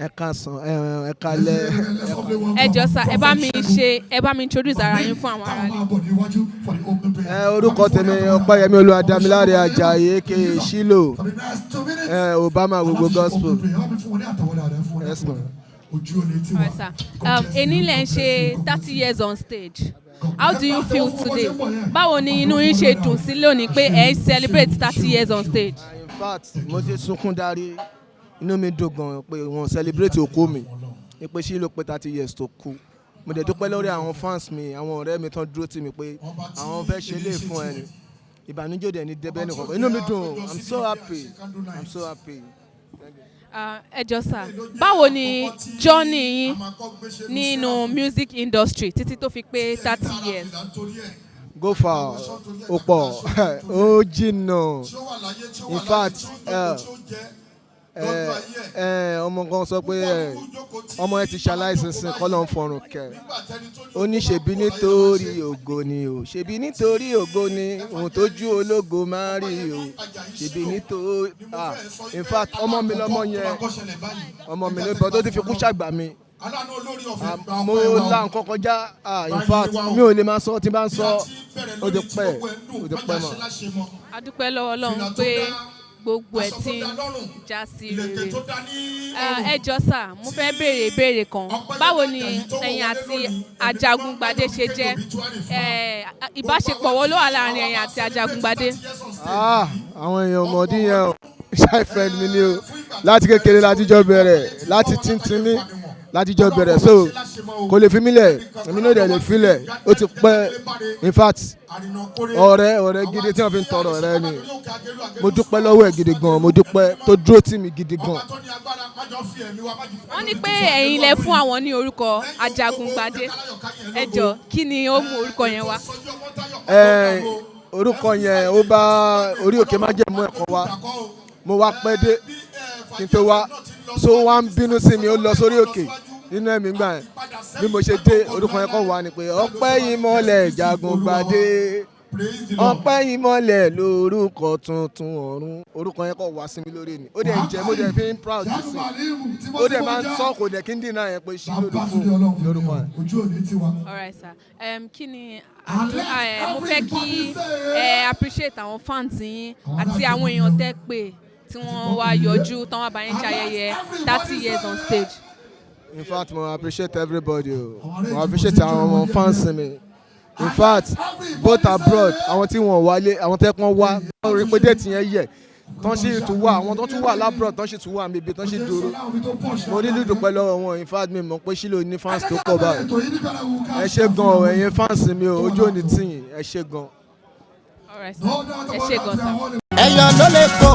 ẹ káàsán ẹ kálẹ́. Ẹ jọ̀ọ́ sà, ẹ bá mi introduce ara yín fún àwọn ará ilé. Orúkọ tèmi Opeyemi Olúwadámiláre Ajayi aka Shilo Obama gbogbo gospel. Yes, ma'am. Alright, sir. Ení lẹ ń ṣe 30 years on stage. How do you feel today? Báwo ni inú yín ṣe dùn sí lónìí pé ẹ celebrate 30 years on stage? In fact, mo ti sunkún dárí, inú mi dùn gan pé wọ́n celebrate òkú mi, pé Shilo pé 30 years tó kú. Mo dẹ̀ dúpẹ́ lórí àwọn fans mi, àwọn ọ̀rẹ́ mi tán dúró tì mí pé àwọn fẹ́ ṣe lè fún ẹni. Ìbànújẹ́ dẹ̀ ní débẹ̀ nìkan. Inú mi dùn, I'm so happy. Ẹ jọ̀ọ́ sà, báwo ni journey yín nínú music industry títí tó fi pé 30 years? Go far, ó pọ̀, ó jìnnà. In fact, ọmọ kan sọ pé ọmọ ẹ ti ṣaláìsí sin kọ́lọ̀ ń fọrùn kẹ. Ó ní ṣebí nítorí ògo ni o, ṣebí nítorí ògo ni ohun tójú ológo máa rí o, ṣebí nítorí in fact ọmọ mi lọmọ yẹn, ọmọ mi ló bọ́ tó ti fi kú ṣàgbà mi. Mo la nǹkan kọjá in fact mi ò lè máa sọ tí bá ń sọ ó ti pẹ́ mọ́. A dúpẹ́ lọ́wọ́ Ọlọ́run pé gbogbo ẹ̀ tí ń já sí rere. Ẹ jọ̀ọ́ sà, mo fẹ́ béèrè ìbéèrè kan. Báwo ni ẹ̀yin àti Ajagungbadé ṣe jẹ́? Ìbáṣepọ̀ wo ló wà láàrin ẹ̀yin àti Ajagungbadé? Àwọn èèyàn ọmọdé yẹn o, shy friend mi ni o, láti kékeré láti jọ bẹ̀rẹ̀, láti tíntínní láti jọ bẹ̀rẹ̀, so kò lè fi mí lẹ̀, èmi náà dẹ̀ lè fi lẹ̀, ó ti pẹ́. In fact ọ̀rẹ́ gidi tí wọ́n fi ń tọrọ ọ̀rẹ́ ni. Mo dúpẹ́ lọ́wọ́ ẹ̀ gidi gan, mo dúpẹ́ tó dúró tì mí gidi gan. Wọ́n ní pé ẹ̀yin lẹ fún àwọn ní orúkọ Ajagungbadé. Ẹ jọ̀ọ́, kí ni ó mú orúkọ yẹn wá? Orúkọ yẹn ó bá orí òkè májẹ̀mú ẹ̀kọ́ wa. Mo wá pẹ́ dé kí n tó wá, so wá ń bínú sí mi, ó lọ sórí òkè nínú ẹ̀mí gbà yẹn. Bí mo ṣe dé, orúkọ yẹn kọ́ wá ni pé Opeyimọ́lẹ̀ Jagungbadé, Opeyimọ́lẹ̀ lórúkọ tuntun ọ̀run. Orúkọ yẹn kọ́ wá sí mi lórí ni. Ó dẹ̀ ń jẹ́, mo dẹ̀ fi ń proud sí i. Ó dẹ̀ máa ń sọ, kò dẹ̀ kí n dínà yẹn pé Shilo ló fún lórúkọ yẹn. Alright sir, kí ni mo fẹ́ kí ẹ appreciate àwọn fans yín àti àwọn èèyàn tẹ́ pé tí wọ́n wá yọjú tán wá bá yín ṣayẹyẹ 30 years on stage. In fact, mo appreciate everybody. Mo appreciate àwọn fans mi. In fact, both abroad, àwọn tí wọ́n wálé, àwọn tẹ́ pọ́n wá, wọ́n rí pé déètì yẹn yẹ. Tán sì tún wà, àwọn tó tún wà lábroad, tán sì tún wà níbi, tán sì dúró. Mo rí lídùn pẹ̀lú wọn. In fact, mi mọ̀ pé Shilo ní fans tó pọ̀ báyìí. Ẹ ṣé gan o, ẹ̀yin fans mi o, ojú òní tì yín, ẹ ṣé gan. Alright sir, ẹ ṣé gan sir. Ẹ̀yàn ló lè kó